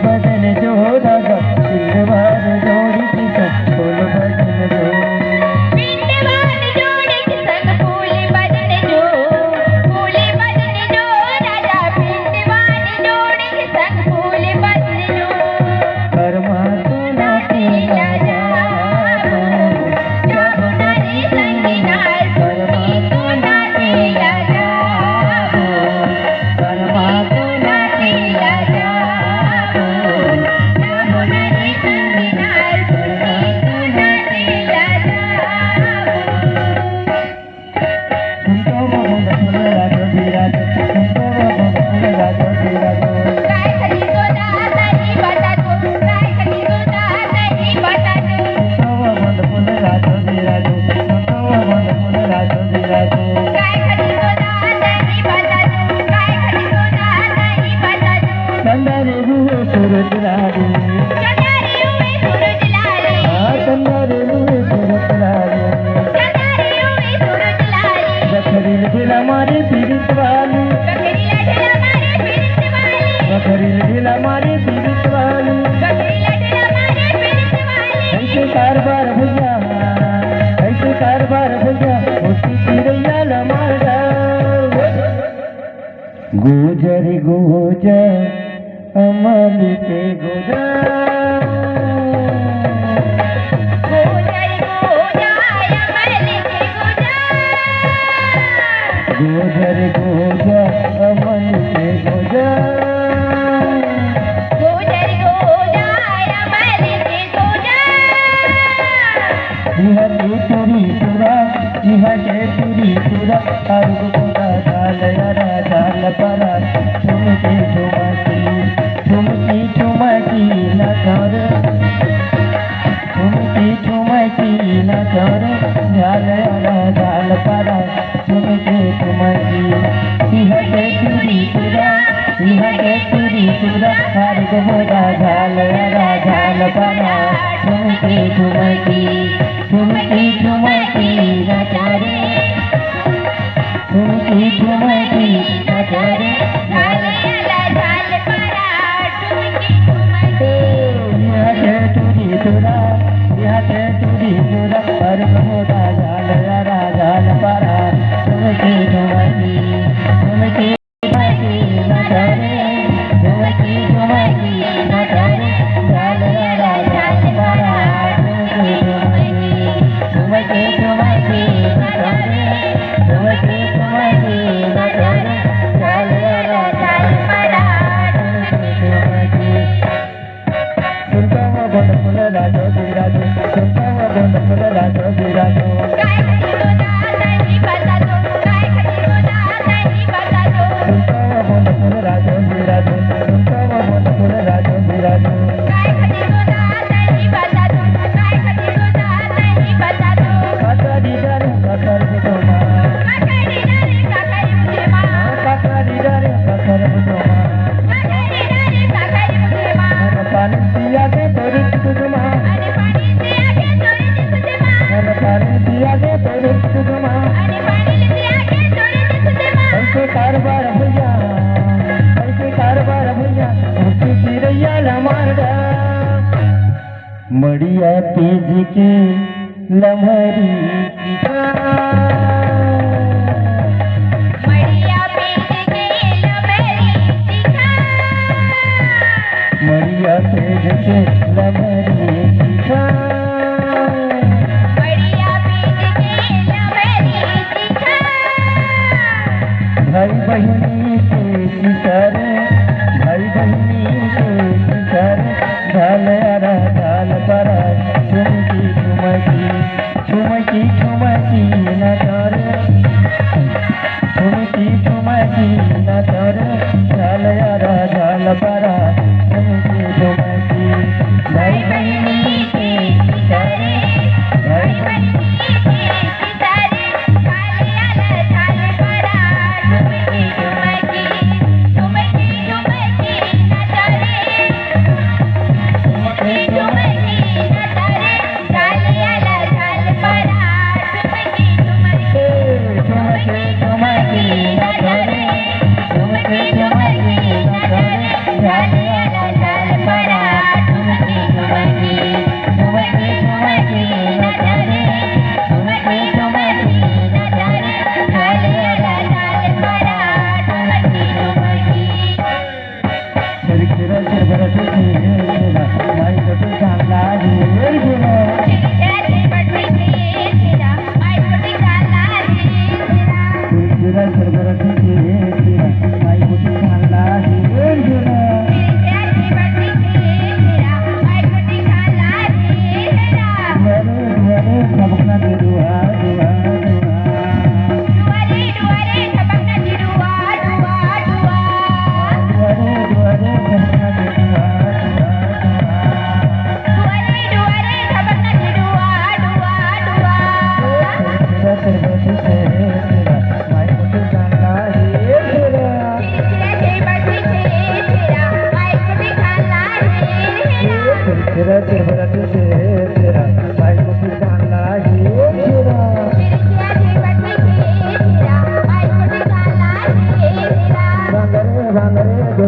बदन जो राजा पिंडवार जोड़ी किसन फूल बदन जो पिंडवार जोड़ी किसन फूल बदन जो राजा पिंडवार जोड़ी किसन फूल बदन जो कर्मा तो नाते राजा जब नारी संगीना कर्मा तो नाते राजा कर्मा तो नाते राजा जब नारी संगीना कर्मा तो नाते राजा तुमको मोहन फूल राजो धीराजो तुमको मोहन फूल राजो धीराजो काय खरीदो ना नहीं बता दो काय खरीदो ना नहीं बता दो तुमको मोहन फूल राजो धीराजो तुमको मोहन फूल राजो धीराजो काय खरीदो ना नहीं बता दो काय खरीदो ना नहीं बता दो चंदरे हुए सूरज लाले चंदारी हुए सूरज लाले चंदरे हुए सूरज लाले चंदारी हुए सूरज लाले बखरील ढीला मारे पीड़ित वाली बकरीला ढेला मारे पीड़ित वाली बखरील ढीला मारे पीड़ित वाली बकरीला ढेला मारे पीड़ित वाली ऐसे कारबार भैया होती चिड़ैया लमारा गुजर गुजर अमल के गुजर गोजर गोजाय अमल के गोजार गुजर गुजर अमल के गुजर गोजर गोजाय अमल के गोजार यह तेरी तुरा अर्ग खुदा डाल यारा डाल परा ठुमकी ठुमकी न कर ठुमकी न कर डाल यारा डाल परा ठुमकी यह तेरी तुरा अर्ग खुदा डाल यारा डाल परा ठुमकी न करे ठुमकी न करे लाल लाल परा ठुमकी ठुमकी यह तुरी तुरा अर्ग खुदा डाल यारा डाल परा ठुमकी न करे ठुमकी न करे डाल यारा डाल परा ठुमकी न करे ठुमकी न करे डाल यारा डाल परा ठुमकी सुनता हुआ बंद फूल राजो धीराजो सुनता हुआ बंद फूल राजो धीराजो काय खरीदो ना नहीं बता दो काय खरीदो ना नहीं बता दो सुनता हुआ बंद फूल राजो धीराजो सुनता हुआ बंद फूल राजो धीराजो काय खरीदो ना नहीं बता दो काय खरीदो ना नहीं बता दो काका दीदारे काकर बुझोमा काकड़ी डाले काकड़ी मुझे माँ काका दीदारे काकर बुझोमा काकड़ी डाले काकड़ी मुझे माँ पानी पिया के तोरी तुझमा अरे पानी से आगे तोरे तुझे माँ पानी पिया के तोरी तुझमा अरे पानी से आगे तोरे तुझे माँ ऐसे कारबार भैया होती चिड़ैया लमारा मड़िया तेज के लमहरी मड़िया पीट के लमरी दिखा मड़िया तेज के लमहरी मड़िया पीट के लमरी दिखा भाई बहनी के किशोर ढाल यारा ढाल परा ठुमकी न करे ठुमकी न करे ढाल यारा ढाल परा ठुमकी भाई बहनी के किशोर भाई बहनी ठुमकी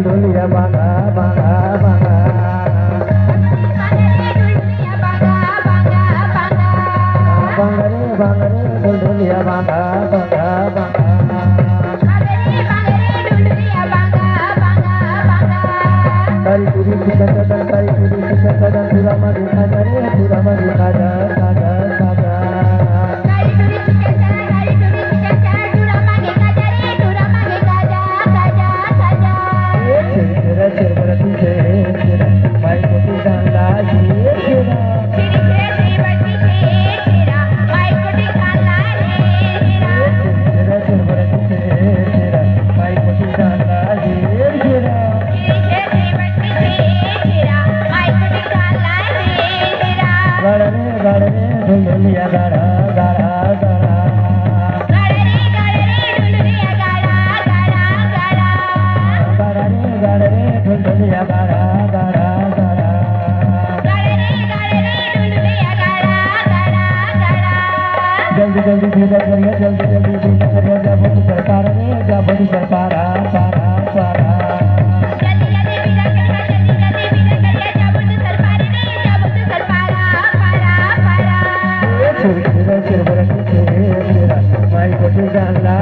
ढोलिया बांगा बांगा बांगा बांगा रे ढोलिया बांगा बांगा बांगा तारी तुरी सिकंदर तारी तुरी सिकंदर पूरा मधु खाजा रे पूरा मधु खाजा खाजा खाजा माई को डाला गाड़ा रे ढोलिया गाड़ा गाड़ा गाड़ा गाड़ा रे ढोलिया गाड़ा गाड़ा गाड़ा जल्दी जल्दी भीतर करिए जल्दी जल्दी भीतर करिए जब बड़ी सरकार रे जब बड़ी सरकार पारा पारा माई को डाला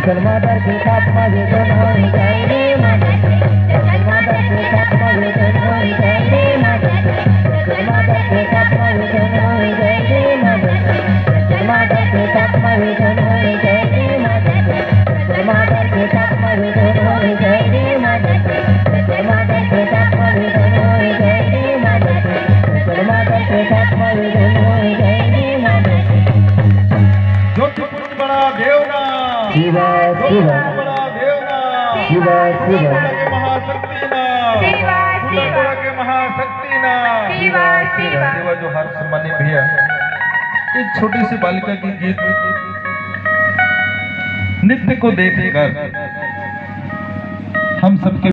चल माता के साथ माजे दोनों जाएंगे माता चल माता के साथ माजे दोनों जाएंगे माता चल माता के साथ माजे दोनों जाएंगे माता चल माता के साथ माजे दोनों जाएंगे माता चल माता के साथ माजे दोनों जाएंगे माता चल माता के साथ माजे दोनों जाएंगे माता चल माता के साथ माजे दोनों जाएंगे माता जोधपुर बड़ा देवना शिवा शिवा बड़ा देवना शिवा शिवा के महाशक्ति ना फूलपुरा के महाशक्ति ना सेवा जो हर सम्मानी भैया इस छोटी सी बालिका की गीत नृत्य को देखकर हम सबके